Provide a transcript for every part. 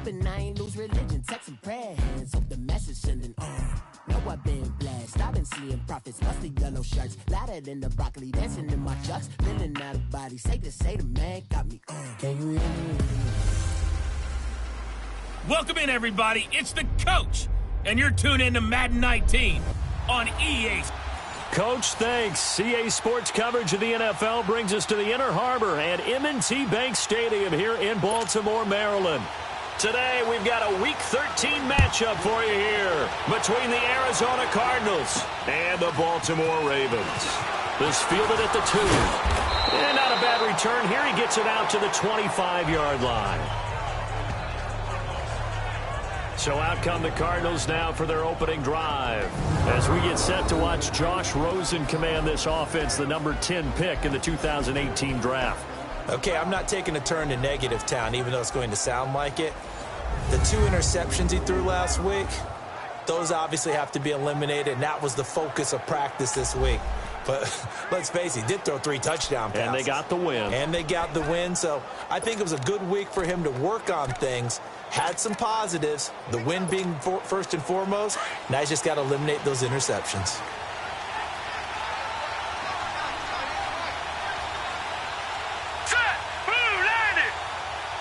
hoping I ain't lose religion. Text some prayer hands, hope the message sending on. Know I've been blessed, I've been seeing prophets, mustard yellow shirts, louder than the broccoli, dancing in my chucks, feeling out of body. Safe to say the man got me on. Can you hear me? Welcome in, everybody. It's the coach, and you're tuned in to Madden 19 on EA. Coach, thanks. EA Sports coverage of the NFL brings us to the Inner Harbor at M&T Bank Stadium here in Baltimore, Maryland. Today, we've got a Week 13 matchup for you here between the Arizona Cardinals and the Baltimore Ravens. This fielded at the 2. And not a bad return here. He gets it out to the 25-yard line. So out come the Cardinals now for their opening drive as we get set to watch Josh Rosen command this offense, the number 10 pick in the 2018 draft. Okay, I'm not taking a turn to negative town, even though it's going to sound like it. The 2 interceptions he threw last week, those obviously have to be eliminated, and that was the focus of practice this week. But let's face it, he did throw 3 touchdown passes. And they got the win. So I think it was a good week for him to work on things. Had some positives, the win being first and foremost. Now he's just got to eliminate those interceptions. Set! Blue 90!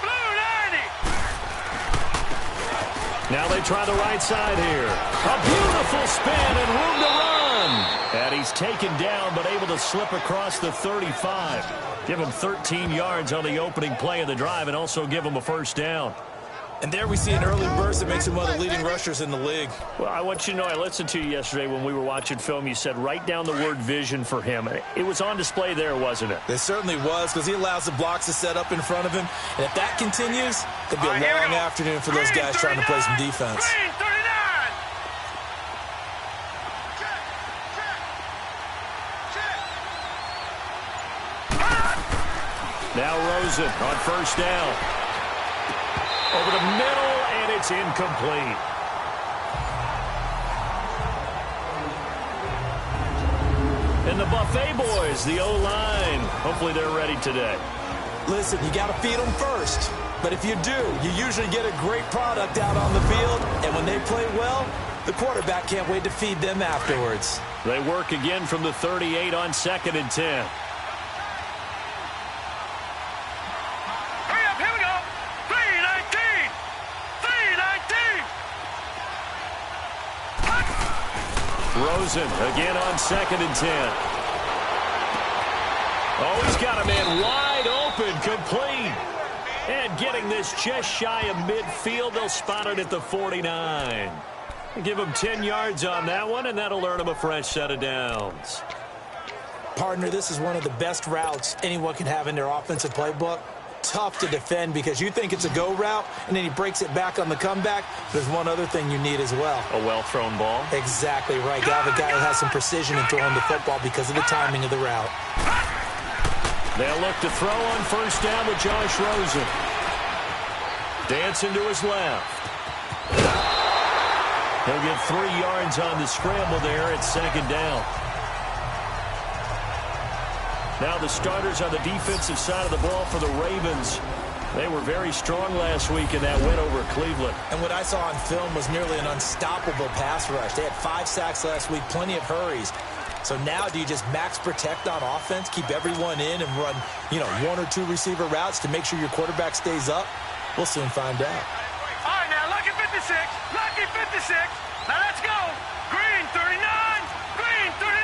Blue 90! Now they try the right side here. A beautiful spin and room to run. And he's taken down but able to slip across the 35. Give him 13 yards on the opening play of the drive and also give him a first down. And there we see an early burst that makes him one of the leading rushers in the league. Well, I want you to know, I listened to you yesterday when we were watching film. You said write down the word vision for him. It was on display there, wasn't it? It certainly was, because he allows the blocks to set up in front of him. And if that continues, it'll be a long afternoon for those guys trying to play some defense. Green 39! Now Rosen on first down. Over the middle, and it's incomplete. And the Buffet boys, the O-line, hopefully they're ready today. Listen, you got to feed them first. But if you do, you usually get a great product out on the field. And when they play well, the quarterback can't wait to feed them afterwards. They work again from the 38 on 2nd and 10. Rosen again on 2nd and 10. Oh, he's got a man wide open, complete. And getting this just shy of midfield, they'll spot it at the 49. Give him 10 yards on that one, and that'll earn him a fresh set of downs. Partner, this is one of the best routes anyone can have in their offensive playbook. Tough to defend because you think it's a go route, and then he breaks it back on the comeback. There's one other thing you need as well. A well-thrown ball? Exactly right. You have a guy who has some precision in throwing the football because of the timing of the route. They'll look to throw on first down with Josh Rosen. Dancing to his left. He'll get 3 yards on the scramble there at 2nd down. Now the starters on the defensive side of the ball for the Ravens. They were very strong last week in that win over Cleveland. And what I saw on film was nearly an unstoppable pass rush. They had 5 sacks last week, plenty of hurries. So now do you just max protect on offense, keep everyone in and run, 1 or 2 receiver routes to make sure your quarterback stays up? We'll soon find out. All right, now, lucky 56. Lucky 56. Now let's go. Green 39. Green 39.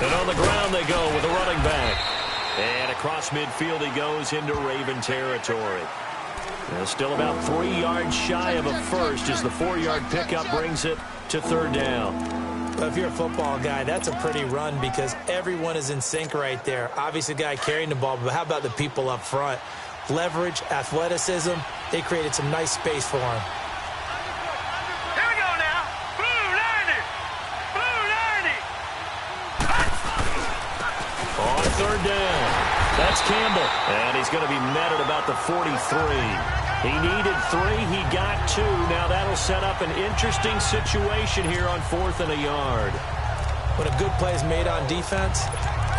And on the ground they go with a running back. And across midfield he goes into Raven territory. Still about 3 yards shy of a first as the 4-yard pickup brings it to 3rd down. Well, if you're a football guy, that's a pretty run because everyone is in sync right there. Obviously, the guy carrying the ball, but how about the people up front? Leverage, athleticism, they created some nice space for him. Here we go now. Blue 90. Blue 90. On 3rd down. That's Campbell. And he's going to be met at about the 43. He needed 3. He got 2. Now that'll set up an interesting situation here on 4th and a yard. When a good play is made on defense,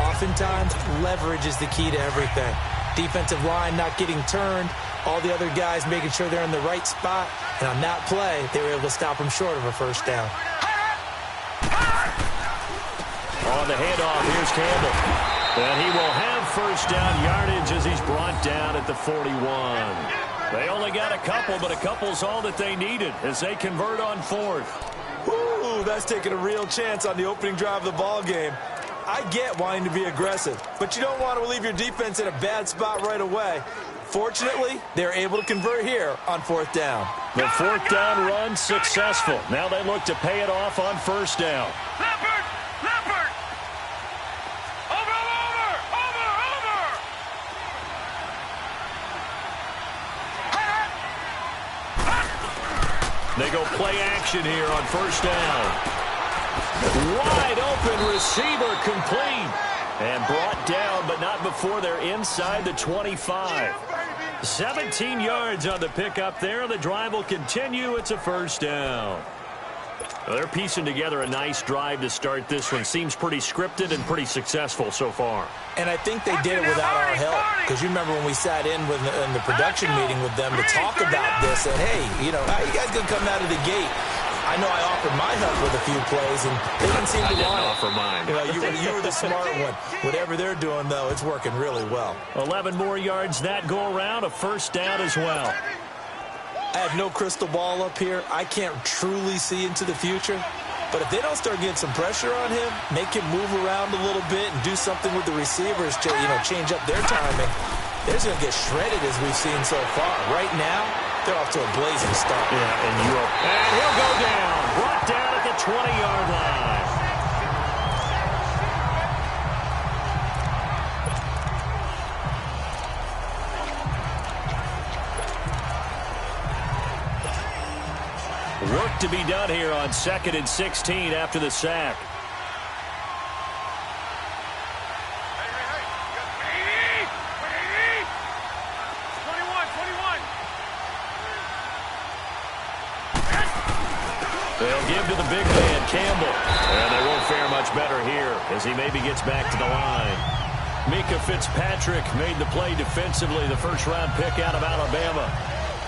Oftentimes, leverage is the key to everything. Defensive line not getting turned, all the other guys making sure they're in the right spot, and on that play, they were able to stop them short of a first down. On the handoff, here's Campbell. And he will have first down yardage as he's brought down at the 41. They only got a couple, but a couple's all that they needed as they convert on fourth. Ooh, that's taking a real chance on the opening drive of the ball game. I get wanting to be aggressive, but you don't want to leave your defense in a bad spot right away. Fortunately, they're able to convert here on fourth down. The fourth down run successful. Now they look to pay it off on first down. Leopard! Leopard! Over! They go play action here on first down. Wide open receiver complete. And brought down, but not before they're inside the 25. 17 yards on the pickup there. The drive will continue. It's a first down. Well, they're piecing together a nice drive to start this one. Seems pretty scripted and pretty successful so far. And I think they did it without our help. Because you remember when we sat in the production meeting with them to talk about this. And, hey, you know, how you guys going to come out of the gate? I know I offered my help with a few plays, and they didn't seem to want it. Offer mine. You know, you were the smart one. Whatever they're doing, though, it's working really well. 11 more yards that go around, a first down as well. I have no crystal ball up here. I can't truly see into the future. But if they don't start getting some pressure on him, make him move around a little bit and do something with the receivers to, you know, change up their timing, they're just going to get shredded as we've seen so far. Right now, they're off to a blazing start. Yeah, and he'll go down. Brought down at the 20-yard line. Work to be done here on 2nd and 16 after the sack. They'll give to the big man, Campbell. And they won't fare much better here as he maybe gets back to the line. Mika Fitzpatrick made the play defensively, the first-round pick out of Alabama.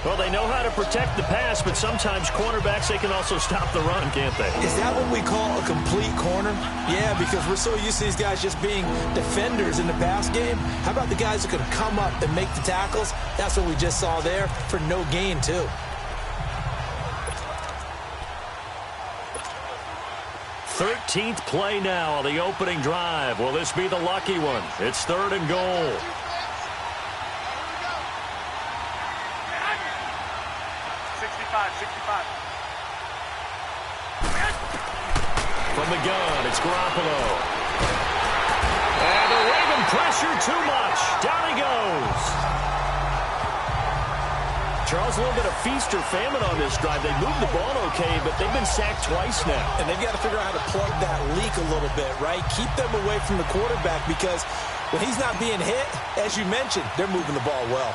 Well, they know how to protect the pass, but sometimes cornerbacks, they can also stop the run, can't they? Is that what we call a complete corner? Yeah, because we're so used to these guys just being defenders in the pass game. How about the guys who can come up and make the tackles? That's what we just saw there for no gain, too. 13th play now on the opening drive. Will this be the lucky one? It's 3rd and goal. From the gun, it's Garoppolo. And the Raven pressure too much. Down he goes. Charles, a little bit of feast or famine on this drive. They moved the ball okay, but they've been sacked twice now. And they've got to figure out how to plug that leak a little bit, right? Keep them away from the quarterback because when he's not being hit, as you mentioned, they're moving the ball well.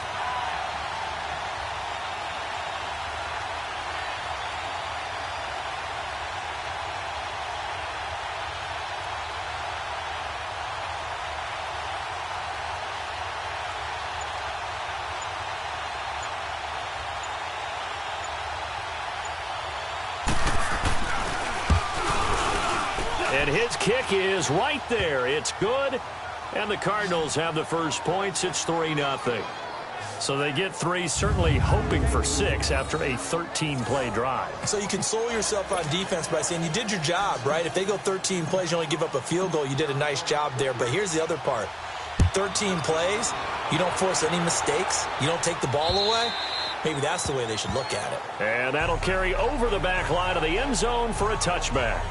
And his kick is right there. It's good. And the Cardinals have the first points. It's 3-0. So they get 3, certainly hoping for 6 after a 13-play drive. So you console yourself on defense by saying you did your job, right? If they go 13 plays, you only give up a field goal, you did a nice job there. But here's the other part. 13 plays, you don't force any mistakes, you don't take the ball away. Maybe that's the way they should look at it. And that'll carry over the back line of the end zone for a touchback.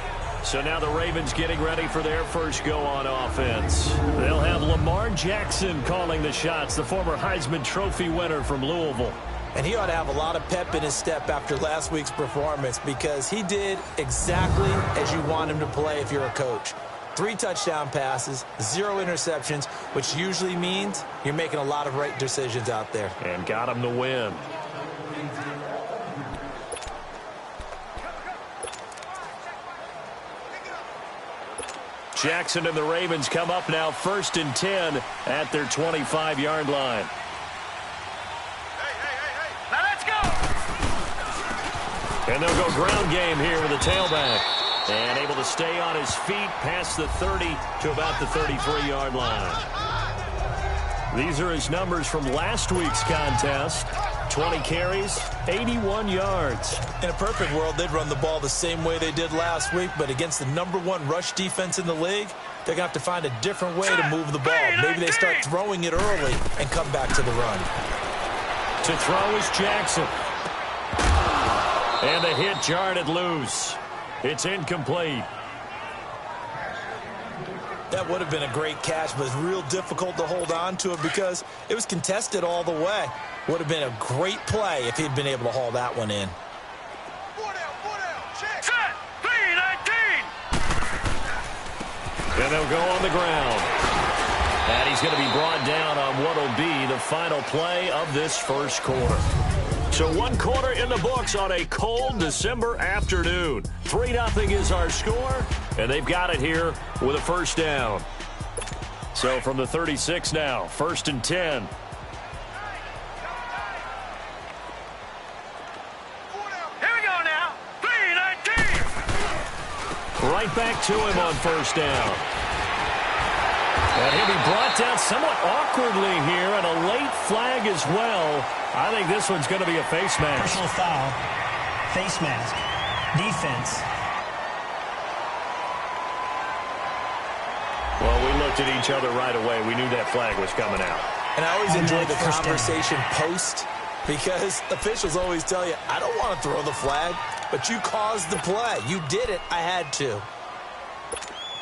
So now the Ravens getting ready for their first go on offense. They'll have Lamar Jackson calling the shots, the former Heisman Trophy winner from Louisville. And he ought to have a lot of pep in his step after last week's performance because he did exactly as you want him to play if you're a coach. 3 touchdown passes, 0 interceptions, which usually means you're making a lot of right decisions out there. And got him to win. Jackson and the Ravens come up now 1st and 10 at their 25-yard line. Now let's go! And they'll go ground game here with a tailback. And able to stay on his feet past the 30 to about the 33-yard line. These are his numbers from last week's contest. 20 carries, 81 yards. In a perfect world, they'd run the ball the same way they did last week, but against the #1 rush defense in the league, they're going to have to find a different way to move the ball. Maybe they start throwing it early and come back to the run. To throw is Jackson. And the hit jarred it loose. It's incomplete. That would have been a great catch, but it's real difficult to hold on to it because it was contested all the way. Would have been a great play if he'd been able to haul that one in. Set! 3-19! And they'll go on the ground. And he's going to be brought down on what will be the final play of this first quarter. So 1 quarter in the books on a cold December afternoon. 3-0 is our score, and they've got it here with a first down. So from the 36 now, 1st and 10. Here we go now! 3-19! Right back to him on first down. And he'll be brought down somewhat awkwardly here, and a late flag as well. I think this one's going to be a face mask. Personal foul, face mask, defense. Well, we looked at each other right away. We knew that flag was coming out. And I always enjoy the First down. conversation post because officials always tell you, I don't want to throw the flag, but you caused the play. You did it. I had to.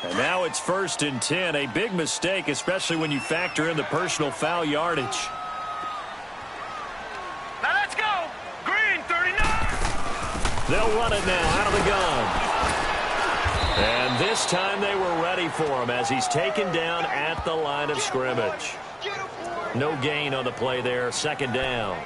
And now it's 1st and 10. A big mistake, especially when you factor in the personal foul yardage. Now let's go! Green, 39! They'll run it now out of the gun. And this time they were ready for him as he's taken down at the line of scrimmage. No gain on the play there, 2nd down.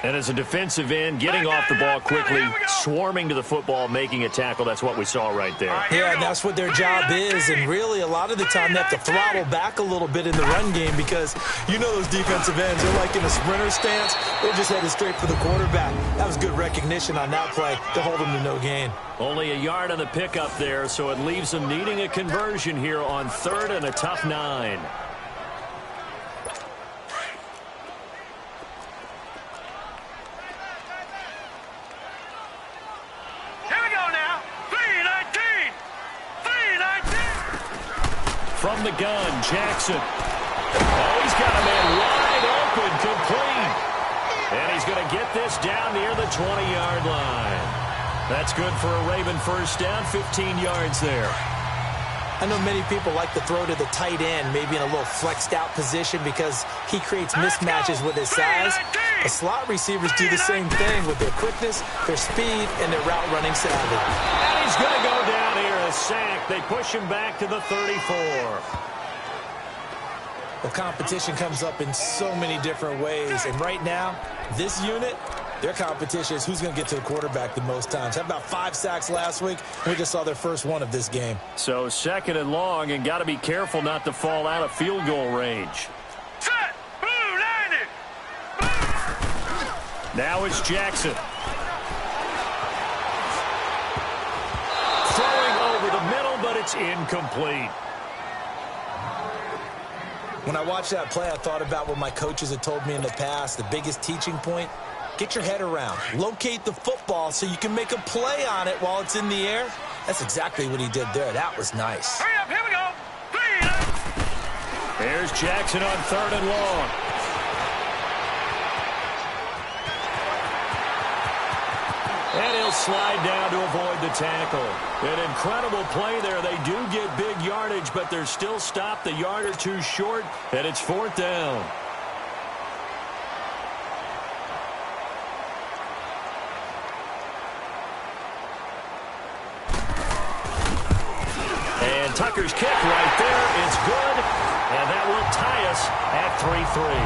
And as a defensive end, getting off the ball quickly, swarming to the football, making a tackle. That's what we saw right there. Yeah, and that's what their job is. And really, a lot of the time, they have to throttle back a little bit in the run game because you know those defensive ends, they're like in a sprinter stance. They're just headed straight for the quarterback. That was good recognition on that play to hold them to no gain. Only a yard on the pickup there, so it leaves them needing a conversion here on 3rd and a tough 9. From the gun, Jackson. Oh, he's got a man wide open, complete. And he's going to get this down near the 20-yard line. That's good for a Raven first down, 15 yards there. I know many people like to throw to the tight end, maybe in a little flexed out position because he creates mismatches with his size. The slot receivers do the same thing with their quickness, their speed, and their route running savvy. And he's going to go down here, a sack. They push him back to the 34. Well, competition comes up in so many different ways, and right now, this unit, their competition is who's going to get to the quarterback the most times. How about 5 sacks last week? We just saw their first one of this game. So 2nd and long, and got to be careful not to fall out of field goal range. Set! Blue, 90! Now it's Jackson. Throwing over the middle, but it's incomplete. When I watched that play, I thought about what my coaches had told me in the past. The biggest teaching point, get your head around. Locate the football so you can make a play on it while it's in the air. That's exactly what he did there. That was nice. Hurry up, here we go! 3! Here's Jackson on 3rd and long. And he'll slide down to avoid the tackle. An incredible play there. They do get big yardage, but they're still stopped a yard or two short, and it's 4th down. And Tucker's kick right there. It's good, and that will tie us at 3-3.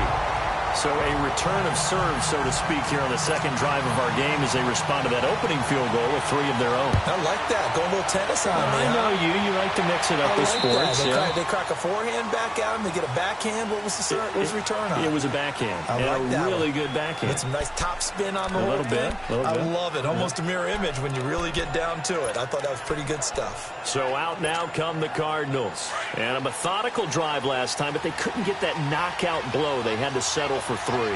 So a return of serve, so to speak, here on the second drive of our game as they respond to that opening field goal with 3 of their own. I like that. Go a little tennis on me. I know you. You like to mix it up with sports. They crack a forehand back at him. They get a backhand. What was the return on? It was a backhand. I like that really good backhand. With some nice top spin on the whole thing. I love it. Almost a mirror image when you really get down to it. I thought that was pretty good stuff. So out now come the Cardinals. And a methodical drive last time, but they couldn't get that knockout blow. They had to settle for 3.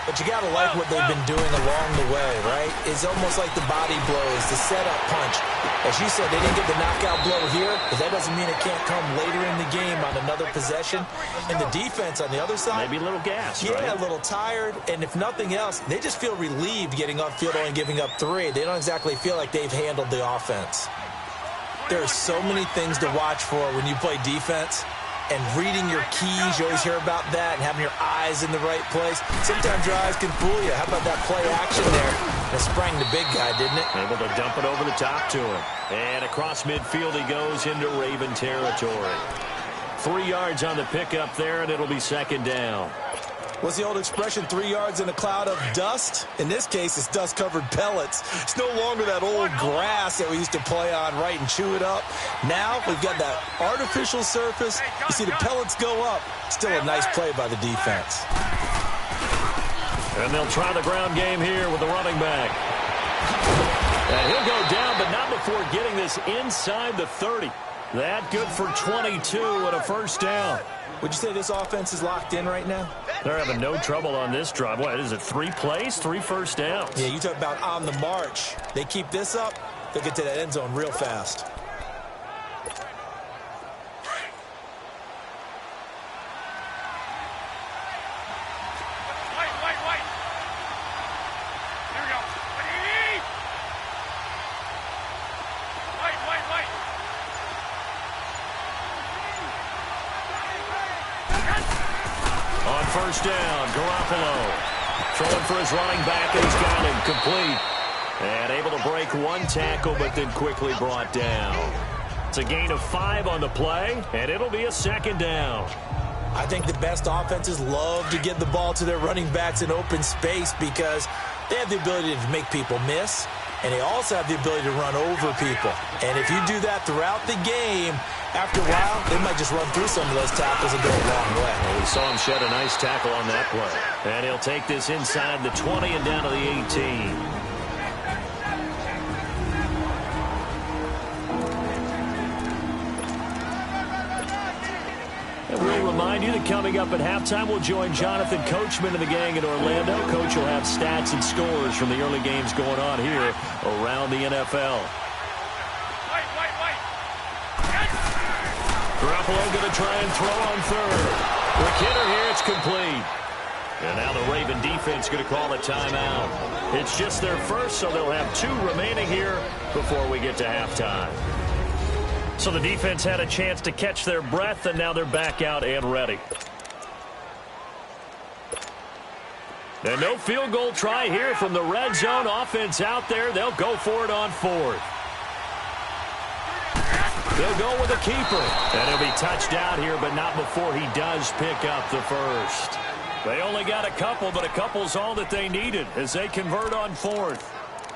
But you got to like what they've been doing along the way, right? It's almost like the body blows, the setup punch. As you said, they didn't get the knockout blow here, but that doesn't mean it can't come later in the game on another possession. And the defense on the other side, maybe a little gas, right? Yeah, a little tired. And if nothing else, they just feel relieved getting off field only giving up 3. They don't exactly feel like they've handled the offense. There are so many things to watch for when you play defense. And reading your keys, you always hear about that, and having your eyes in the right place. Sometimes your eyes can fool you. How about that play action there? It sprang the big guy, didn't it? Able to dump it over the top to him. And across midfield he goes into Raven territory. 3 yards on the pickup there, and it'll be second down. What's the old expression, 3 yards in a cloud of dust? In this case, it's dust-covered pellets. It's no longer that old grass that we used to play on, right, and chew it up. Now we've got that artificial surface. You see the pellets go up. Still a nice play by the defense. And they'll try the ground game here with the running back. And he'll go down, but not before getting this inside the 30. That good for 22 and a first down. Would you say this offense is locked in right now? They're having no trouble on this drive. What is it, 3 plays, 3 first downs? Yeah, you talk about on the march. They keep this up, they'll get to that end zone real fast. First down, Garoppolo throwing for his running back, and he's got him complete. And able to break 1 tackle, but then quickly brought down. It's a gain of 5 on the play, and it'll be a second down. I think the best offenses love to get the ball to their running backs in open space because they have the ability to make people miss, and they also have the ability to run over people. And if you do that throughout the game, after a while, they might just run through some of those tackles and go a long way. Well, we saw him shed a nice tackle on that play. And he'll take this inside the 20 and down to the 18. And we'll remind you that coming up at halftime, we'll join Jonathan Coachman and the gang in Orlando. Coach will have stats and scores from the early games going on here around the NFL. Garoppolo going to try and throw on third. Quick hitter here, it's complete. And now the Raven defense going to call a timeout. It's just their first, so they'll have 2 remaining here before we get to halftime. So the defense had a chance to catch their breath, and now they're back out and ready. And no field goal try here from the red zone. Offense out there. They'll go for it on 4th. They'll go with a keeper. And he'll be touched out here, but not before he does pick up the first. They only got a couple, but a couple's all that they needed as they convert on 4th.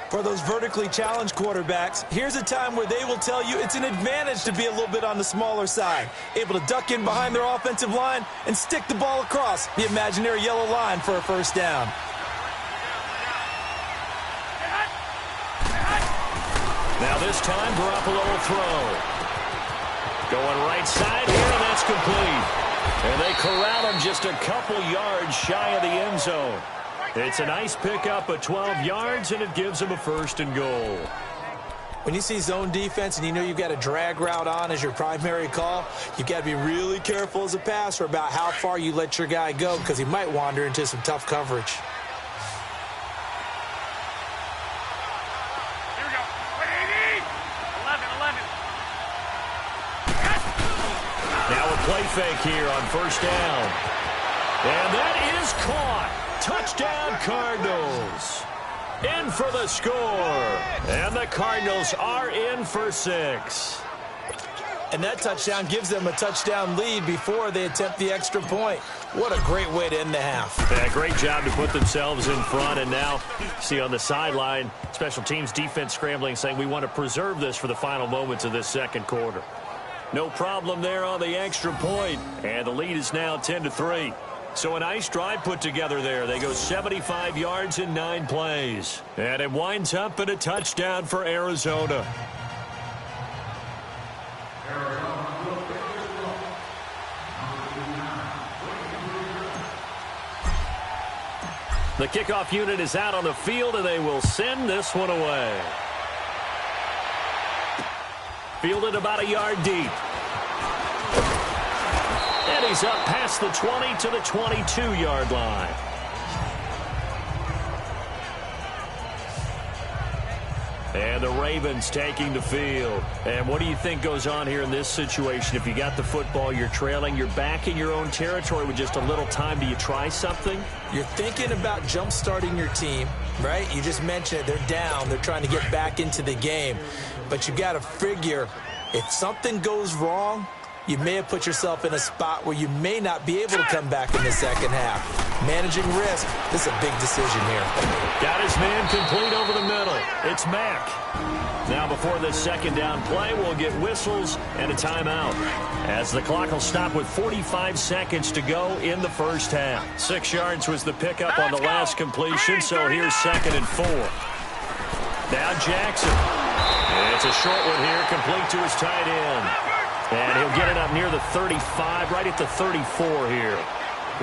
For those vertically challenged quarterbacks, here's a time where they will tell you it's an advantage to be a little bit on the smaller side. Able to duck in behind their offensive line and stick the ball across the imaginary yellow line for a first down. Now this time, Garoppolo will throw. Going right side here, and that's complete. And they corral him just a couple yards shy of the end zone. It's a nice pickup of 12 yards, and it gives him a 1st and goal. When you see zone defense and you know you've got a drag route on as your primary call, you've got to be really careful as a passer about how far you let your guy go because he might wander into some tough coverage. Play fake here on first down. And that is caught. Touchdown, Cardinals. In for the score. And the Cardinals are in for 6. And that touchdown gives them a touchdown lead before they attempt the extra point. What a great way to end the half. Yeah, great job to put themselves in front. And now, see on the sideline, special teams defense scrambling, saying we want to preserve this for the final moments of this second quarter. No problem there on the extra point. And the lead is now 10-3. So a nice drive put together there. They go 75 yards in 9 plays. And it winds up in a touchdown for Arizona. The kickoff unit is out on the field, and they will send this one away. Fielded about a yard deep. And he's up past the 20 to the 22-yard line. And the Ravens taking the field. And what do you think goes on here in this situation? If you got the football, you're trailing, you're back in your own territory with just a little time. Do you try something? You're thinking about jump-starting your team, right? You just mentioned it. They're down. They're trying to get back into the game. But you got to figure if something goes wrong, you may have put yourself in a spot where you may not be able to come back in the second half. Managing risk, this is a big decision here. Got his man complete over the middle. It's Mack. Now before this second down play, we'll get whistles and a timeout, as the clock will stop with 45 seconds to go in the first half. 6 yards was the pickup on the last completion, so here's 2nd and 4. Now Jackson. It's a short one here, complete to his tight end. And he'll get it up near the 35, right at the 34 here.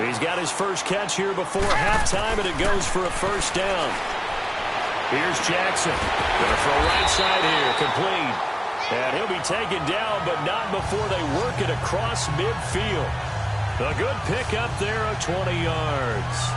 He's got his first catch here before halftime, and it goes for a first down. Here's Jackson. Going to throw right side here, complete. And he'll be taken down, but not before they work it across midfield. A good pickup there of 20 yards.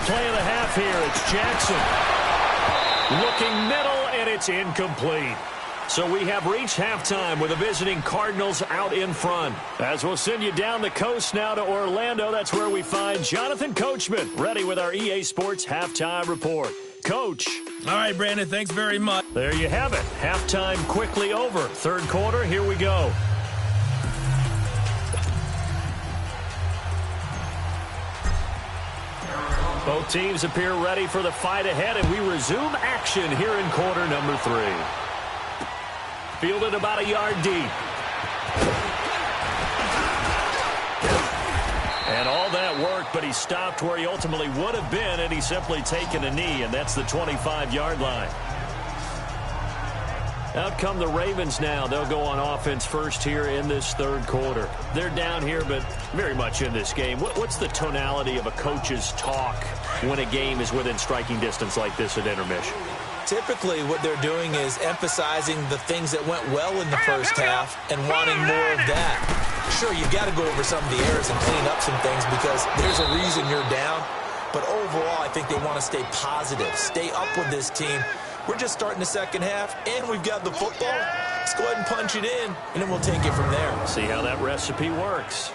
Play of the half here. It's Jackson. Looking middle, and it's incomplete. So we have reached halftime with the visiting Cardinals out in front. As we'll send you down the coast now to Orlando, that's where we find Jonathan Coachman, ready with our EA Sports Halftime Report. Coach. All right, Brandon, thanks very much. There you have it. Halftime quickly over. Third quarter, here we go. Both teams appear ready for the fight ahead, and we resume action here in quarter number 3. Fielded about a yard deep. And all that work, but he stopped where he ultimately would have been, and he's simply taken a knee, and that's the 25-yard line. Out come the Ravens now. They'll go on offense first here in this third quarter. They're down here, but very much in this game. What's the tonality of a coach's talk when a game is within striking distance like this at intermission? Typically, what they're doing is emphasizing the things that went well in the first half and wanting more of that. Sure, you've got to go over some of the errors and clean up some things because there's a reason you're down. But overall, I think they want to stay positive, stay up with this team. We're just starting the second half, and we've got the football. Let's go ahead and punch it in, and then we'll take it from there. See how that recipe works.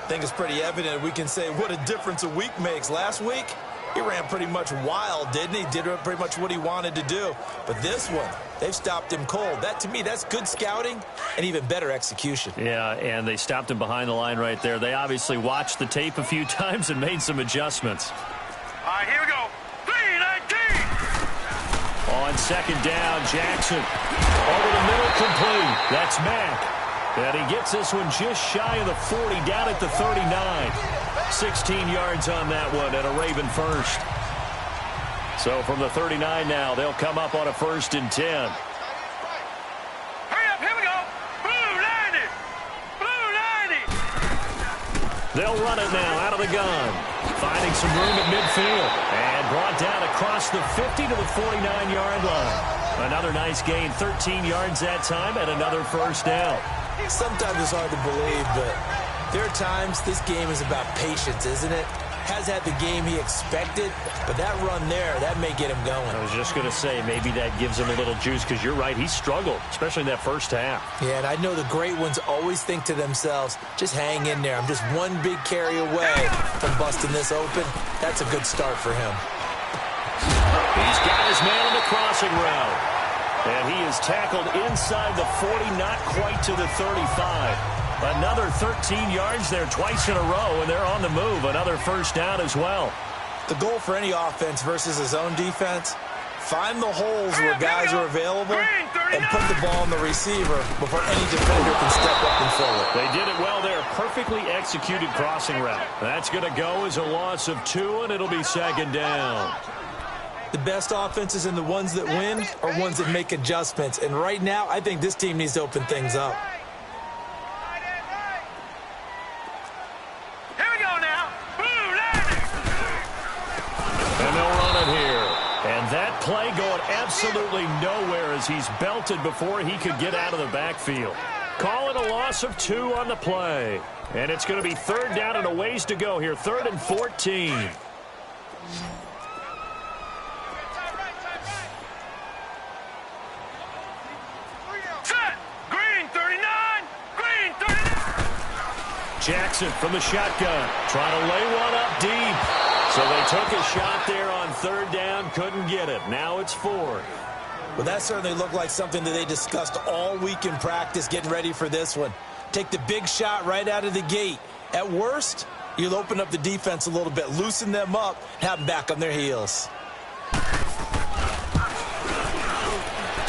I think it's pretty evident. We can say what a difference a week makes. Last week, he ran pretty much wild, didn't he? Did pretty much what he wanted to do. But this one, they've stopped him cold. That, to me, that's good scouting and even better execution. Yeah, and they stopped him behind the line right there. They obviously watched the tape a few times and made some adjustments. All right, here we go. 3-19. On second down, Jackson. Over the middle, complete. That's Mack. And he gets this one just shy of the 40, down at the 39. 16 yards on that one, and a Raven first. So from the 39 now, they'll come up on a 1st and 10. Hurry up, here we go. Blue 90. Blue 90. They'll run it now out of the gun. Finding some room at midfield. And brought down across the 50 to the 49-yard line. Another nice gain, 13 yards that time, and another first down. Sometimes it's hard to believe, but there are times this game is about patience, isn't it? has had the game he expected, but that run there, that may get him going. I was just going to say, maybe that gives him a little juice, because you're right, he struggled, especially in that first half. Yeah, and I know the great ones always think to themselves, just hang in there. I'm just one big carry away from busting this open. That's a good start for him. He's got his man on the crossing route. And he is tackled inside the 40, not quite to the 35. Another 13 yards there twice in a row, and they're on the move. Another first down as well. The goal for any offense versus his own defense, find the holes where guys are available and put the ball on the receiver before any defender can step up and fill it. They did it well there. Perfectly executed crossing route. That's going to go as a loss of 2, and it'll be second down. The best offenses and the ones that win are ones that make adjustments. And right now, I think this team needs to open things up. Here we go now. Boom, and they'll run it here. And that play going absolutely nowhere as he's belted before he could get out of the backfield. Call it a loss of 2 on the play. And it's going to be third down and a ways to go here. 3rd and 14. Jackson from the shotgun, trying to lay one up deep. So they took a shot there on 3rd down, couldn't get it. Now it's 4th. Well, that certainly looked like something that they discussed all week in practice, getting ready for this one. Take the big shot right out of the gate. At worst, you'll open up the defense a little bit, loosen them up, have them back on their heels.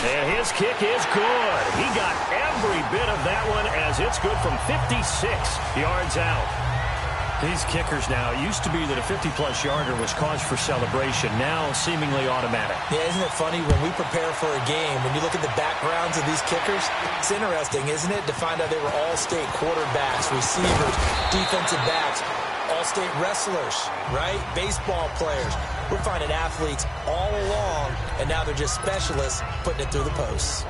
And his kick is good. He got every bit of that one as it's good from 56 yards out. These kickers now, it used to be that a 50-plus yarder was cause for celebration. Now seemingly automatic. Yeah, isn't it funny when we prepare for a game, when you look at the backgrounds of these kickers, it's interesting, isn't it, to find out they were all-state quarterbacks, receivers, defensive backs, all-state wrestlers, right? Baseball players. We're finding athletes all along, and now they're just specialists putting it through the posts.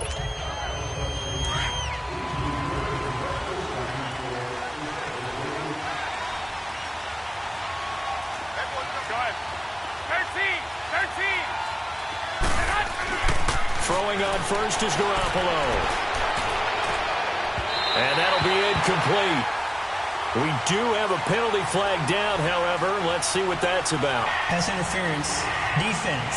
Throwing on first is Garoppolo. And that'll be incomplete. We do have a penalty flag down, however. Let's see what that's about. Pass interference. Defense.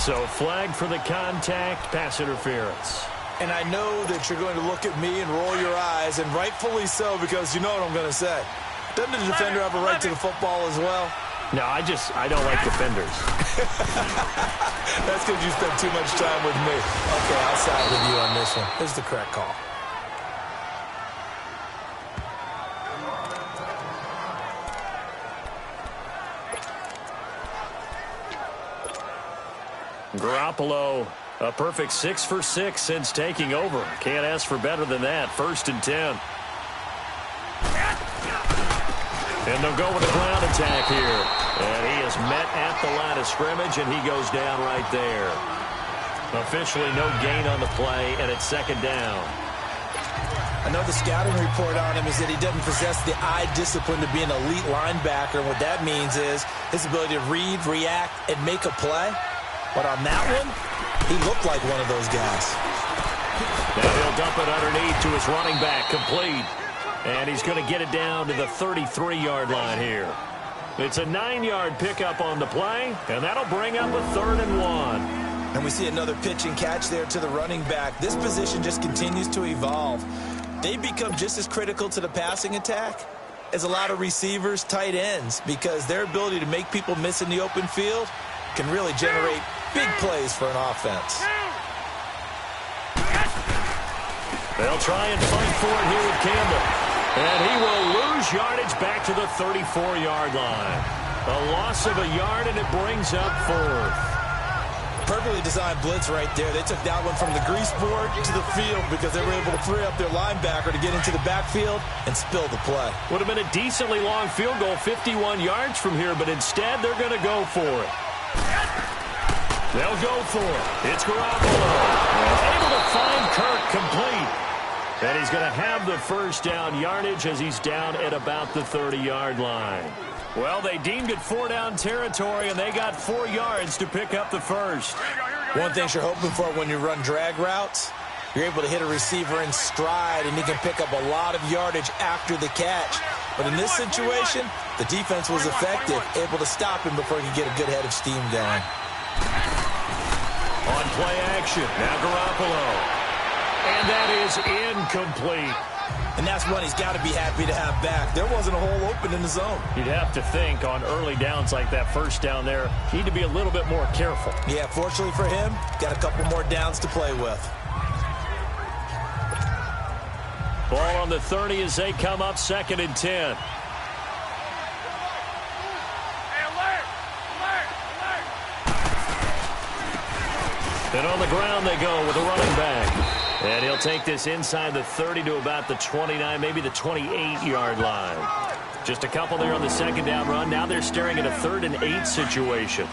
So flag for the contact, pass interference. And I know that you're going to look at me and roll your eyes, and rightfully so, because you know what I'm going to say. Doesn't the defender have a right to the football as well? No, I don't like defenders. That's because you spent too much time with me. Okay, I'll side with you on this one. Here's the correct call. Garoppolo, a perfect 6 for 6 since taking over. Can't ask for better than that. 1st and 10. And they'll go with a ground attack here. And he is met at the line of scrimmage, and he goes down right there. Officially no gain on the play, and it's 2nd down. I know the scouting report on him is that he doesn't possess the eye discipline to be an elite linebacker. And what that means is his ability to read, react, and make a play. But on that one, he looked like one of those guys. Now he'll dump it underneath to his running back, complete. And he's going to get it down to the 33-yard line here. It's a 9-yard pickup on the play, and that'll bring up a 3rd and 1. And we see another pitch and catch there to the running back. This position just continues to evolve. They become just as critical to the passing attack as a lot of receivers, tight ends, because their ability to make people miss in the open field can really generate big plays for an offense. They'll try and fight for it here with Campbell. And he will lose yardage back to the 34-yard line. A loss of a yard, and it brings up 4th. Perfectly designed blitz right there. They took that one from the grease board to the field because they were able to free up their linebacker to get into the backfield and spill the play. Would have been a decently long field goal, 51 yards from here, but instead they're going to go for it. They'll go for it. It's Garoppolo. Able to find Kirk complete. And he's going to have the first down yardage as he's down at about the 30-yard line. Well, they deemed it 4-down territory, and they got 4 yards to pick up the first. One thing you're hoping for when you run drag routes, you're able to hit a receiver in stride, and he can pick up a lot of yardage after the catch. But in this situation, the defense was effective, able to stop him before he could get a good head of steam going. On play action, now Garoppolo. And that is incomplete. And that's one he's got to be happy to have back. There wasn't a hole open in the zone. You'd have to think on early downs like that first down there, need to be a little bit more careful. Yeah, fortunately for him, got a couple more downs to play with. Ball on the 30 as they come up 2nd and 10. And on the ground they go with a running back. And he'll take this inside the 30 to about the 29, maybe the 28-yard line. Just a couple there on the 2nd down run. Now they're staring at a 3rd and 8 situation.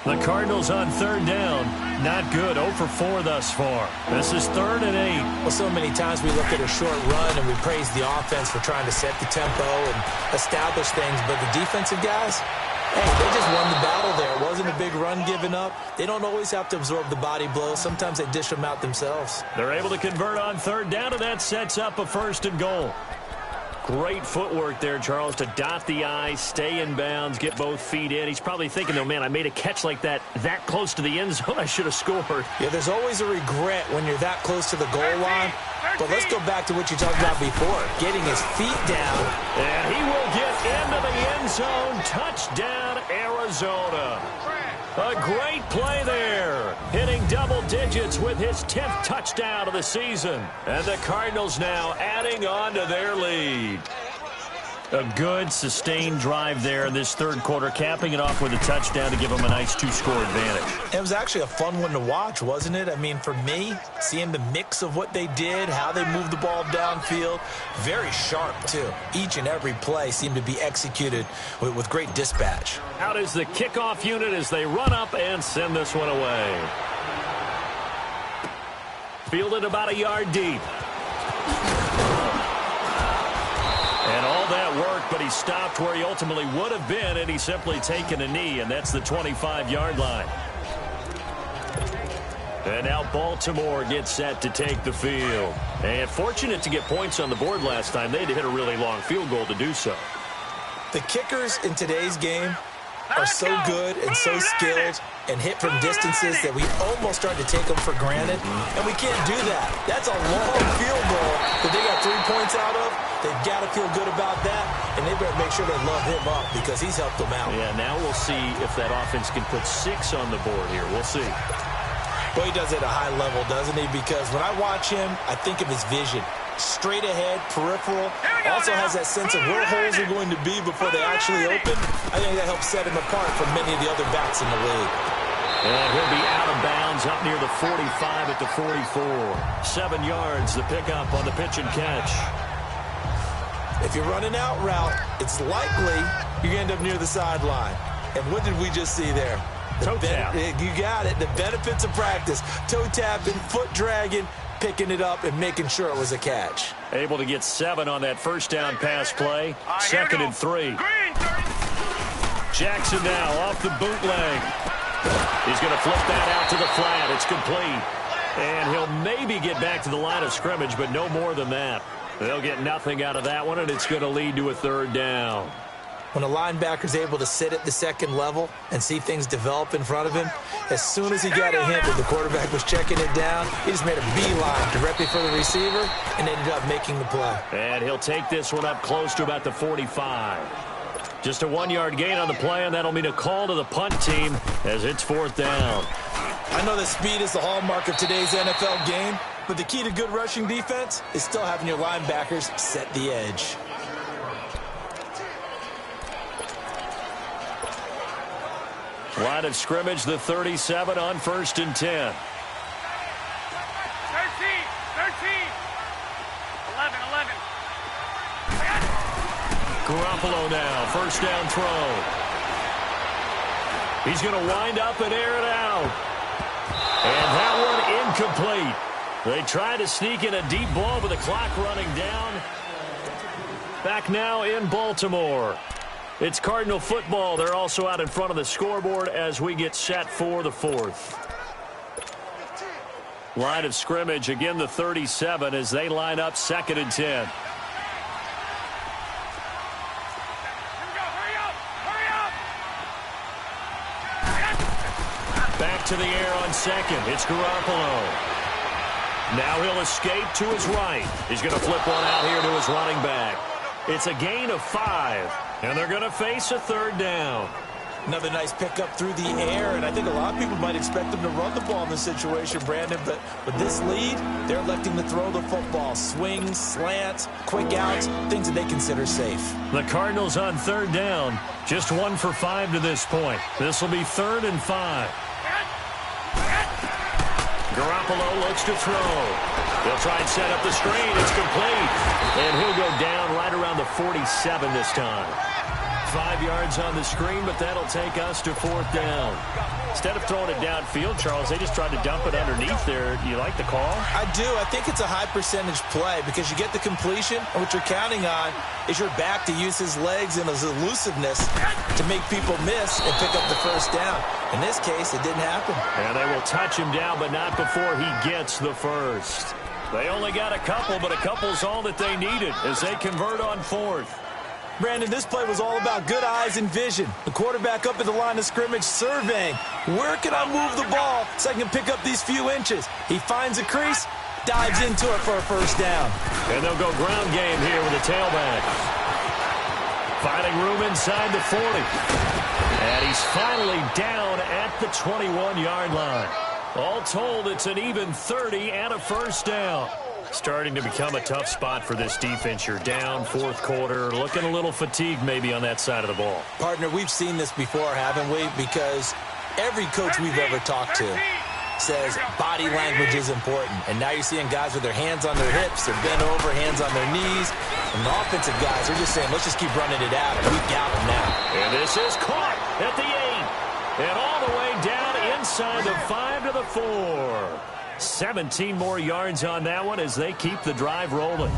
The Cardinals on 3rd down. Not good. 0 for 4 thus far. This is 3rd and 8. Well, so many times we look at a short run and we praise the offense for trying to set the tempo and establish things. But the defensive guys, hey, they just won the battle there. It wasn't a big run given up. They don't always have to absorb the body blows. Sometimes they dish them out themselves. They're able to convert on 3rd down, and that sets up a 1st and goal. Great footwork there, Charles, to dot the I, stay in bounds, get both feet in. He's probably thinking, oh, man, I made a catch like that close to the end zone. I should have scored. Yeah, there's always a regret when you're that close to the goal line. But let's go back to what you talked about before, getting his feet down. And he will get into the end zone. Touchdown, Arizona. A great play there, hitting double digits with his 10th touchdown of the season. And the Cardinals now adding on to their lead. A good, sustained drive there in this 3rd quarter, capping it off with a touchdown to give them a nice 2-score advantage. It was actually a fun one to watch, wasn't it? I mean, for me, seeing the mix of what they did, how they moved the ball downfield, very sharp, too. Each and every play seemed to be executed with great dispatch. Out is the kickoff unit as they run up and send this one away. Fielded about a yard deep. And all that work, but he stopped where he ultimately would have been, and he's simply taken a knee, and that's the 25-yard line. And now Baltimore gets set to take the field. And fortunate to get points on the board last time. They had to hit a really long field goal to do so. The kickers in today's game are so good and so skilled and hit from distances that we almost start to take them for granted, and we can't do that. That's a long field goal that they got 3 points out of. They've got to feel good about that, and they better make sure they love him up because he's helped them out. Yeah, now we'll see if that offense can put 6 on the board here. We'll see. Well, he does it at a high level, doesn't he? Because when I watch him, I think of his vision. Straight ahead, peripheral, also has that sense of where holes are going to be before they actually open. I think that helps set him apart from many of the other backs in the league. And he'll be out of bounds up near the 45 at the 44. 7 yards, the pickup on the pitch and catch. If you're running out route, it's likely you end up near the sideline. And what did we just see there? Toe tap. You got it. The benefits of practice. Toe tapping, foot dragging, picking it up, and making sure it was a catch. Able to get 7 on that first down pass play. 2nd and 3. Jackson now off the bootleg. He's going to flip that out to the flat. It's complete. And he'll maybe get back to the line of scrimmage, but no more than that. They'll get nothing out of that one, and it's going to lead to a 3rd down. When a linebacker's able to sit at the 2nd level and see things develop in front of him, as soon as he got a hint that the quarterback was checking it down, he just made a beeline directly for the receiver and ended up making the play. And he'll take this one up close to about the 45. Just a 1-yard gain on the play, and that'll mean a call to the punt team as it's 4th down. I know that speed is the hallmark of today's NFL game, but the key to good rushing defense is still having your linebackers set the edge. Line of scrimmage, the 37 on 1st and 10. 13, 13, 11, 11. Garoppolo now, 1st down throw. He's going to wind up and air it out. And that one incomplete. They try to sneak in a deep ball with the clock running down. Back now in Baltimore. It's Cardinal football. They're also out in front of the scoreboard as we get set for the fourth. Line of scrimmage, again the 37 as they line up 2nd and 10. Back to the air on 2nd. It's Garoppolo. Now he'll escape to his right. He's going to flip one out here to his running back. It's a gain of 5, and they're going to face a 3rd down. Another nice pickup through the air, and I think a lot of people might expect them to run the ball in this situation, Brandon, but with this lead, they're electing to throw the football. Swings, slants, quick outs, things that they consider safe. The Cardinals on 3rd down, just 1 for 5 to this point. This will be 3rd and 5. Garoppolo looks to throw. They'll try and set up the screen. It's complete. And he'll go down right around the 47 this time. 5 yards on the screen, but that'll take us to 4th down. Instead of throwing it downfield, Charles, they just tried to dump it underneath there. Do you like the call? I do. I think it's a high percentage play because you get the completion, and what you're counting on is your back to use his legs and his elusiveness to make people miss and pick up the 1st down. In this case, it didn't happen. And they will touch him down, but not before he gets the 1st. They only got a couple, but a couple's all that they needed as they convert on 4th. Brandon, this play was all about good eyes and vision. The quarterback up at the line of scrimmage surveying. Where can I move the ball so I can pick up these few inches? He finds a crease, dives into it for a 1st down. And they'll go ground game here with a tailback. Finding room inside the 40. And he's finally down at the 21-yard line. All told, it's an even 30 and a 1st down. Starting to become a tough spot for this defense. You're down 4th quarter, looking a little fatigued maybe on that side of the ball. Partner, we've seen this before, haven't we? Because every coach we've ever talked to says body language is important. And now you're seeing guys with their hands on their hips, they're bent over, hands on their knees. And the offensive guys are just saying, let's just keep running it out, and we've got them now. And this is caught at the 8. And all the way down inside the 5 to the 4. 17 more yards on that one as they keep the drive rolling.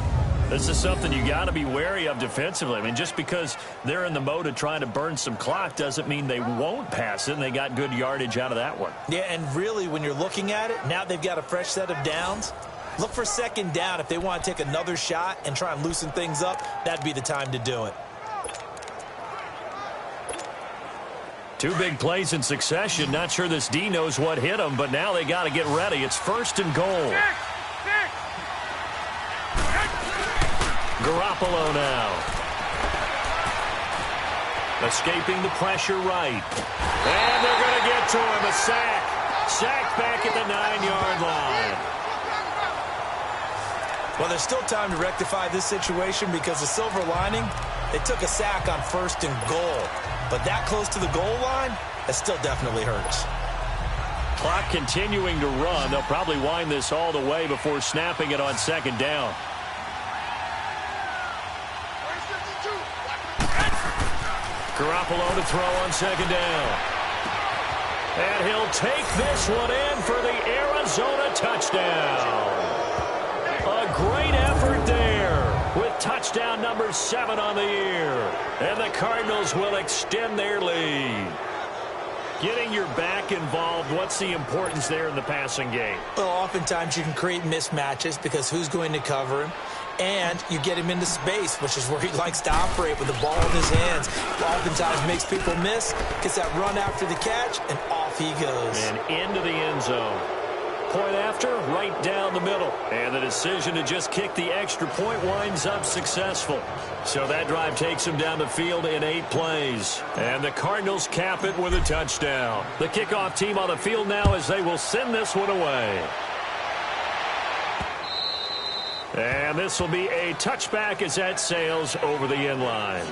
This is something you got to be wary of defensively. I mean, just because they're in the mode of trying to burn some clock doesn't mean they won't pass it, and they got good yardage out of that one. Yeah, and really, when you're looking at it, now they've got a fresh set of downs. Look for 2nd down. If they want to take another shot and try and loosen things up, that'd be the time to do it. 2 big plays in succession. Not sure this D knows what hit him, but now they got to get ready. It's 1st and goal. Garoppolo now. Escaping the pressure right. And they're going to get to him. A sack. Sacked back at the 9-yard line. Well, there's still time to rectify this situation because the silver lining, they took a sack on 1st and goal. But that close to the goal line, that still definitely hurts. Clock continuing to run. They'll probably wind this all the way before snapping it on 2nd down. Garoppolo to throw on 2nd down. And he'll take this one in for the Arizona touchdown. A great effort there with touchdown number 7 on the year. And the Cardinals will extend their lead. Getting your back involved, what's the importance there in the passing game? Well, oftentimes you can create mismatches because who's going to cover him? And you get him into space, which is where he likes to operate with the ball in his hands. Oftentimes makes people miss, gets that run after the catch, and off he goes. And into the end zone. Point after, right down the middle. And the decision to just kick the extra point winds up successful. So that drive takes him down the field in 8 plays. And the Cardinals cap it with a touchdown. The kickoff team on the field now as they will send this one away. And this will be a touchback as that sails over the end line.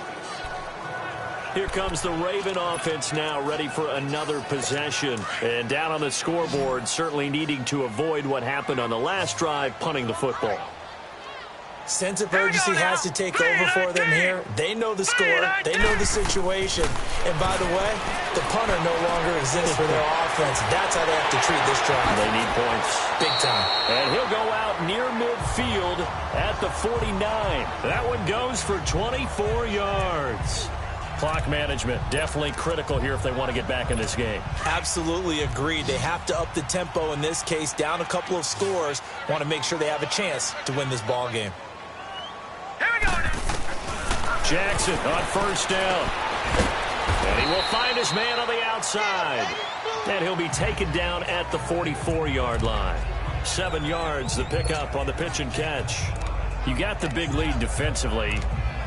Here comes the Raven offense now, ready for another possession. And down on the scoreboard, certainly needing to avoid what happened on the last drive, punting the football. Sense of urgency has to take over for them here. They know the score. They know the situation. And by the way, the punter no longer exists for their offense. That's how they have to treat this drive. They need points. Big time. And he'll go out near midfield at the 49. That one goes for 24 yards. Clock management, definitely critical here if they want to get back in this game. Absolutely agreed. They have to up the tempo in this case, down a couple of scores. Want to make sure they have a chance to win this ball game. Here we go. Jackson on first down. And he will find his man on the outside. And he'll be taken down at the 44-yard line. 7 yards, the pickup on the pitch and catch. You got the big lead defensively.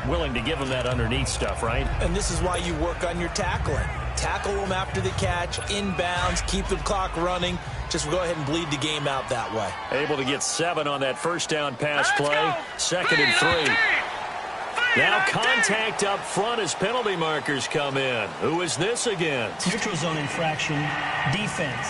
Willing to give him that underneath stuff, right? And this is why you work on your tackling. Tackle them after the catch, inbounds, keep the clock running. Just go ahead and bleed the game out that way. Able to get 7 on that first down pass play. Second and 3. Now contact up front as penalty markers come in. Who is this against? Neutral zone infraction, defense.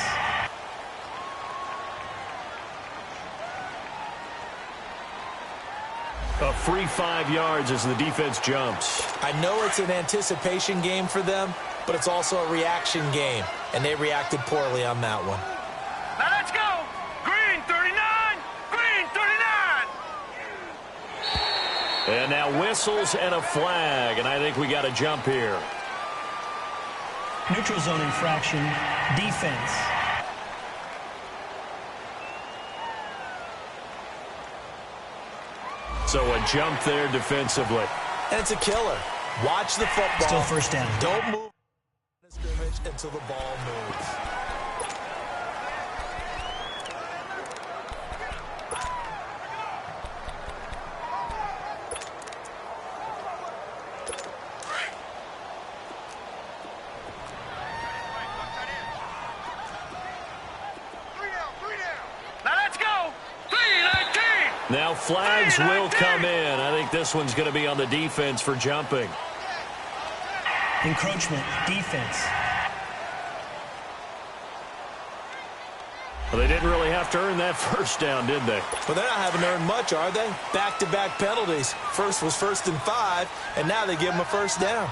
A free 5 yards as the defense jumps. I know it's an anticipation game for them, but it's also a reaction game, and they reacted poorly on that one. Now let's go. Green 39. Green 39. And now whistles and a flag, and I think we got a jump here. Neutral zone infraction, defense. So a jump there defensively. And it's a killer. Watch the football. Still first down. Don't move the scrimmage until the ball moves. Now flags will come in. I think this one's going to be on the defense for jumping. Encroachment, defense. Well, they didn't really have to earn that first down, did they? But they're not having to earn much, are they? Back-to-back penalties. First was 1st and 5, and now they give them a first down. All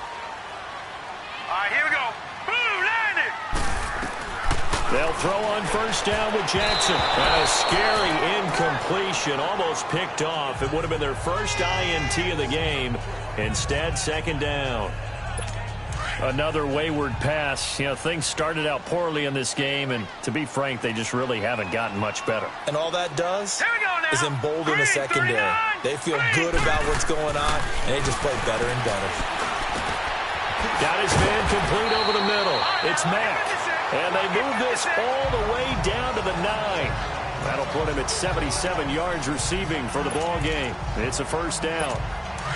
right, here we go. Blue, landed. They'll throw on first down with Jackson. And a scary incompletion, almost picked off. It would have been their first INT of the game. Instead, second down. Another wayward pass. You know, things started out poorly in this game, and to be frank, they just really haven't gotten much better. And all that does is embolden the secondary. They feel good about what's going on, and they just play better and better. Got his man complete over the middle. It's Mack. And they move this all the way down to the 9. That'll put him at 77 yards receiving for the ball game. It's a first down.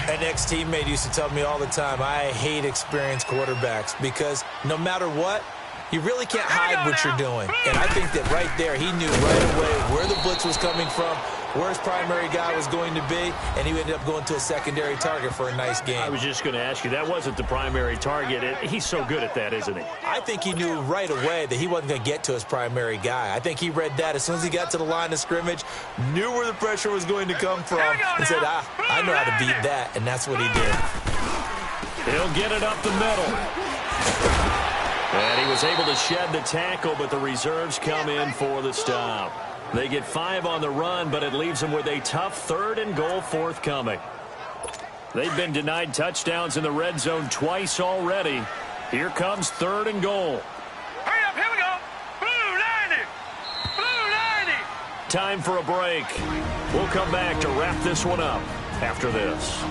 An ex-teammate used to tell me all the time, I hate experienced quarterbacks because no matter what, you really can't hide what you're doing. And I think that right there, he knew right away where the blitz was coming from, where his primary guy was going to be, and he ended up going to a secondary target for a nice game. I was just going to ask you, that wasn't the primary target. He's so good at that, isn't he? I think he knew right away that he wasn't going to get to his primary guy. I think he read that as soon as he got to the line of scrimmage, knew where the pressure was going to come from, and said, I know how to beat that, and that's what he did. He'll get it up the middle. And he was able to shed the tackle, but the reserves come in for the stop. They get 5 on the run, but it leaves them with a tough 3rd and goal forthcoming. They've been denied touchdowns in the red zone twice already. Here comes 3rd and goal. Hurry up, here we go. Blue 90. Blue 90. Time for a break. We'll come back to wrap this one up after this.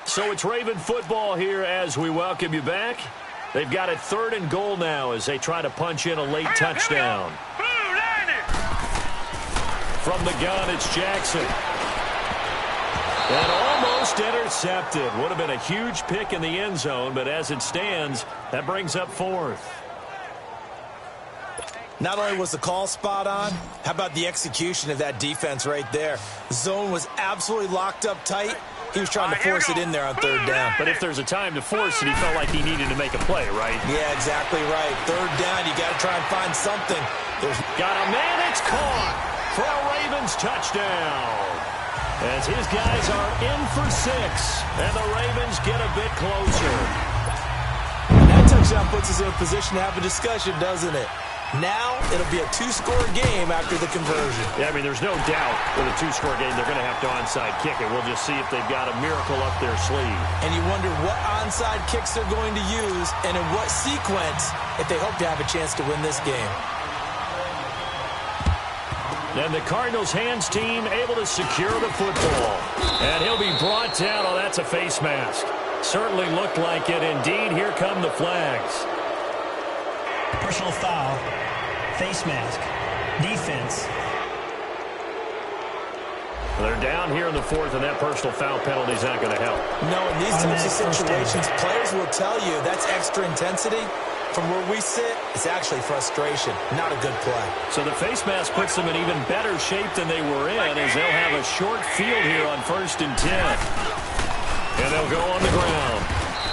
So it's Raven football here as we welcome you back. They've got it 3rd and goal now as they try to punch in a late touchdown. From the gun, it's Jackson. And almost intercepted. Would have been a huge pick in the end zone, but as it stands, that brings up 4th. Not only was the call spot on, how about the execution of that defense right there? Zone was absolutely locked up tight. He was trying to force it in there on third down. But if there's a time to force it, he felt like he needed to make a play, right? Yeah, exactly right. Third down, you got to try and find something. Got a man, it's caught for a Ravens touchdown. As his guys are in for 6, and the Ravens get a bit closer. That touchdown puts us in a position to have a discussion, doesn't it? Now, it'll be a 2-score game after the conversion. Yeah, I mean, there's no doubt with a 2-score game, they're going to have to onside kick it. We'll just see if they've got a miracle up their sleeve. And you wonder what onside kicks they're going to use and in what sequence if they hope to have a chance to win this game. And the Cardinals' hands team able to secure the football. And he'll be brought down. Oh, that's a face mask. Certainly looked like it. Indeed, here come the flags. Personal foul, face mask, defense. They're down here in the 4th, and that personal foul penalty is not going to help. No, in these types of situations, players will tell you that's extra intensity. From where we sit, it's actually frustration, not a good play. So the face mask puts them in even better shape than they were in, as they'll have a short field here on 1st and 10. And they'll go on the ground.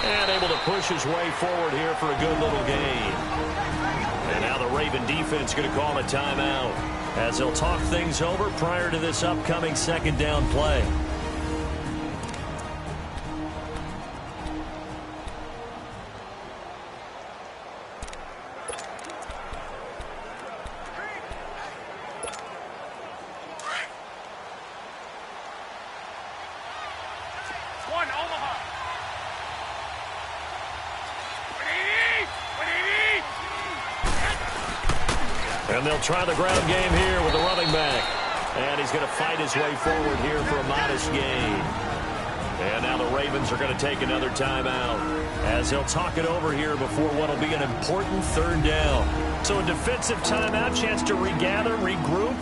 And able to push his way forward here for a good little gain. And now the Raven defense going to call a timeout as they'll talk things over prior to this upcoming 2nd down play. And they'll try the ground game here with the running back. And he's going to fight his way forward here for a modest gain. And now the Ravens are going to take another timeout as they'll talk it over here before what will be an important 3rd down. So a defensive timeout, chance to regather, regroup,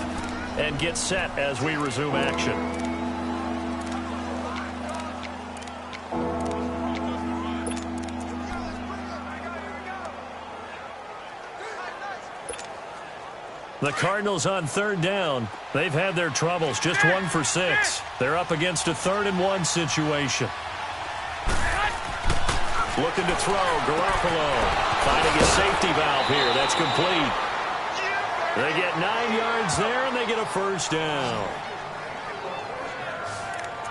and get set as we resume action. The Cardinals on 3rd down. They've had their troubles, just 1 for 6. They're up against a 3rd and 1 situation. Looking to throw, Garoppolo finding a safety valve here. That's complete. They get 9 yards there, and they get a 1st down.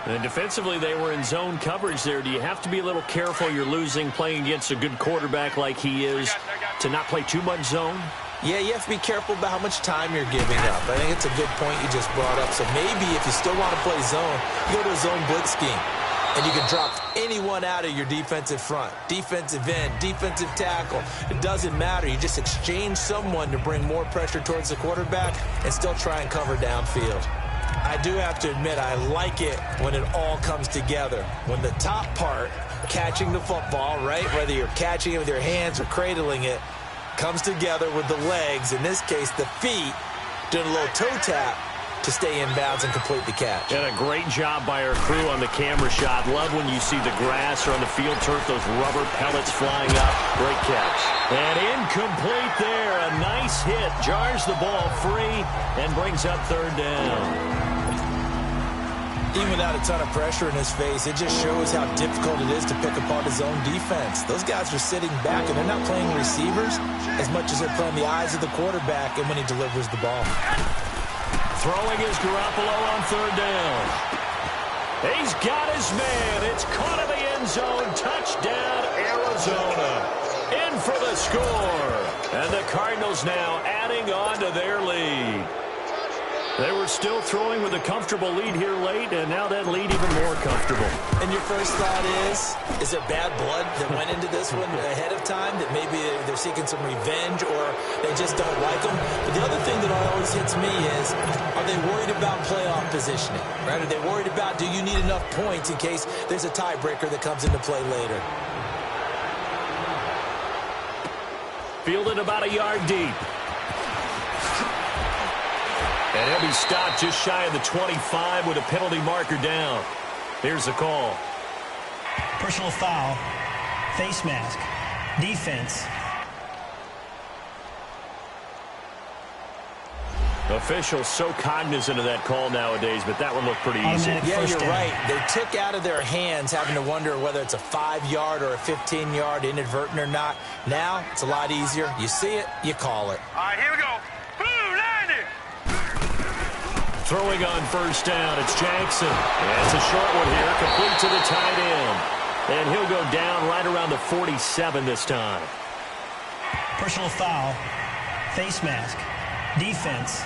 And defensively, they were in zone coverage there. Do you have to be a little careful? You're losing, playing against a good quarterback like he is, to not play too much zone? Yeah, you have to be careful about how much time you're giving up. I think it's a good point you just brought up. So maybe if you still want to play zone, you go to a zone blitz scheme. And you can drop anyone out of your defensive front. Defensive end, defensive tackle. It doesn't matter. You just exchange someone to bring more pressure towards the quarterback and still try and cover downfield. I do have to admit, I like it when it all comes together. When the top part, catching the football, right, whether you're catching it with your hands or cradling it, comes together with the legs, in this case the feet, doing a little toe tap to stay in bounds and complete the catch. And a great job by our crew on the camera shot. Love when you see the grass or on the field turf, those rubber pellets flying up. Great catch. And incomplete there. A nice hit. Jars the ball free and brings up 3rd down. Even without a ton of pressure in his face, it just shows how difficult it is to pick apart his own defense. Those guys are sitting back, and they're not playing receivers as much as they're playing the eyes of the quarterback and when he delivers the ball. Throwing is Garoppolo on 3rd down. He's got his man. It's caught in the end zone. Touchdown, Arizona. In for the score. And the Cardinals now adding on to their lead. They were still throwing with a comfortable lead here late, and now that lead even more comfortable. And your first thought is there bad blood that went into this one ahead of time, that maybe they're seeking some revenge or they just don't like them? But the other thing that always hits me is, are they worried about playoff positioning? Right? Are they worried about, do you need enough points in case there's a tiebreaker that comes into play later? Fielded about a yard deep. And he'll be stopped just shy of the 25 with a penalty marker down. Here's the call. Personal foul, face mask, defense. Officials so cognizant of that call nowadays, but that one looked pretty easy. Yeah, you're right. They took out of their hands having to wonder whether it's a 5-yard or a 15-yard inadvertent or not. Now, it's a lot easier. You see it, you call it. All right, here we go. Blue 90. Throwing on first down, it's Jackson. And it's a short one here, complete to the tight end. And he'll go down right around the 47 this time. Personal foul. Face mask. Defense.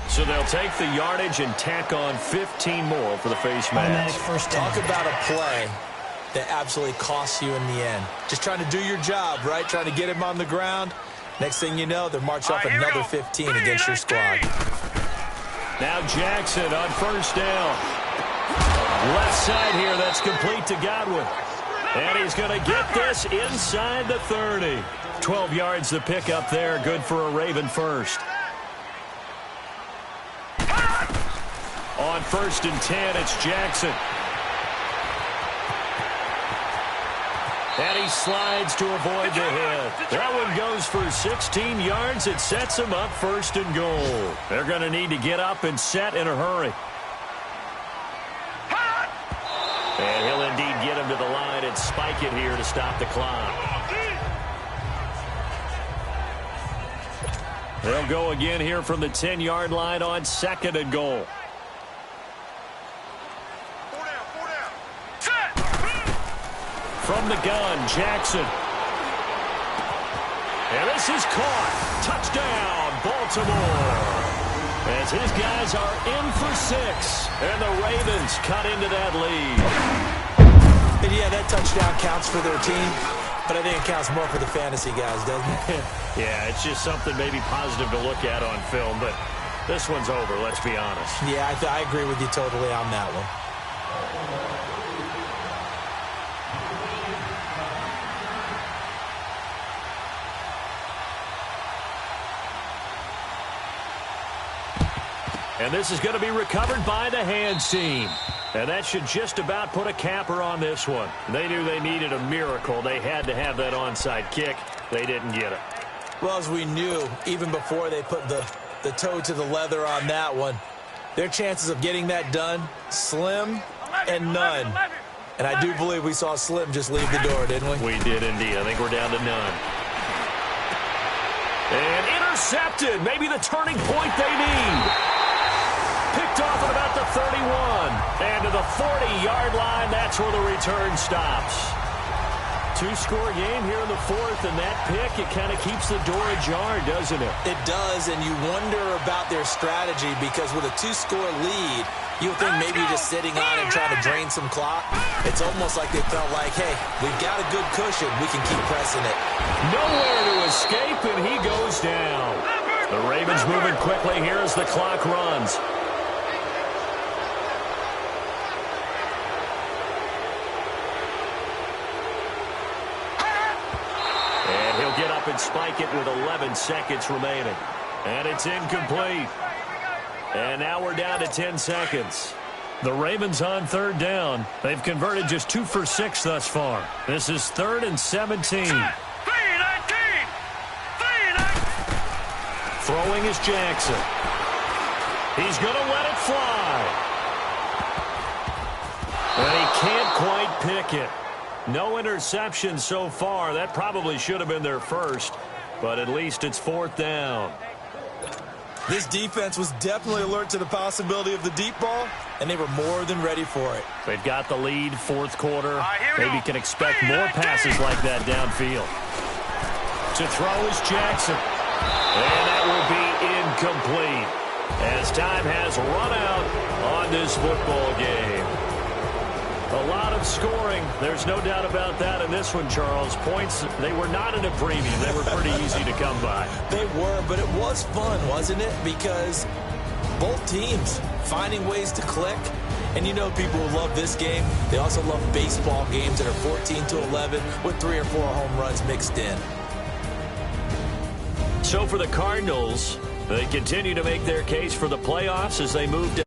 So they'll take the yardage and tack on 15 more for the face Automatic mask. first down. Talk about a play that absolutely costs you in the end. Just trying to do your job, right? Trying to get him on the ground. Next thing you know, they're marching off another 15 against your squad. Now Jackson on first down. Left side here, that's complete to Godwin. And he's going to get this inside the 30. 12 yards to pick up there. Good for a Raven first. On first and 10, it's Jackson. And he slides to avoid the hit. That one goes for 16 yards. It sets him up first and goal. They're going to need to get up and set in a hurry. And he'll indeed get him to the line and spike it here to stop the clock. They'll go again here from the 10-yard line on second and goal. From the gun, Jackson. And this is caught. Touchdown, Baltimore. As his guys are in for 6. And the Ravens cut into that lead. And yeah, that touchdown counts for their team. But I think it counts more for the fantasy guys, doesn't it? Yeah, it's just something maybe positive to look at on film. But this one's over, let's be honest. Yeah, I agree with you totally on that one. And this is going to be recovered by the hands team. And that should just about put a capper on this one. They knew they needed a miracle. They had to have that onside kick. They didn't get it. Well, as we knew, even before they put the toe to the leather on that one, their chances of getting that done, slim and none. And I do believe we saw Slim just leave the door, didn't we? We did indeed. I think we're down to none. And intercepted. Maybe the turning point they need. Picked off at about the 31. And to the 40-yard line, that's where the return stops. 2-score game here in the fourth, and that pick, it kind of keeps the door ajar, doesn't it? It does, and you wonder about their strategy because with a 2-score lead, you would think maybe you're just sitting on and trying to drain some clock. It's almost like they felt like, hey, we've got a good cushion. We can keep pressing it. Nowhere to escape, and he goes down. The Ravens moving quickly here as the clock runs. Get up and spike it with 11 seconds remaining. And it's incomplete. And now we're down to 10 seconds. The Ravens on third down. They've converted just 2 for 6 thus far. This is 3rd and 17. Throwing is Jackson. He's going to let it fly. And he can't quite pick it. No interception so far. That probably should have been their first, but at least it's 4th down. This defense was definitely alert to the possibility of the deep ball, and they were more than ready for it. They've got the lead, 4th quarter. Maybe can expect more passes like that downfield. To throw is Jackson. And that will be incomplete as time has run out on this football game. A lot of scoring. There's no doubt about that in this one, Charles. Points, they were not at a premium. They were pretty easy to come by. They were, but it was fun, wasn't it? Because both teams finding ways to click. And you know people who love this game, they also love baseball games that are 14-11 with 3 or 4 home runs mixed in. So for the Cardinals, they continue to make their case for the playoffs as they move to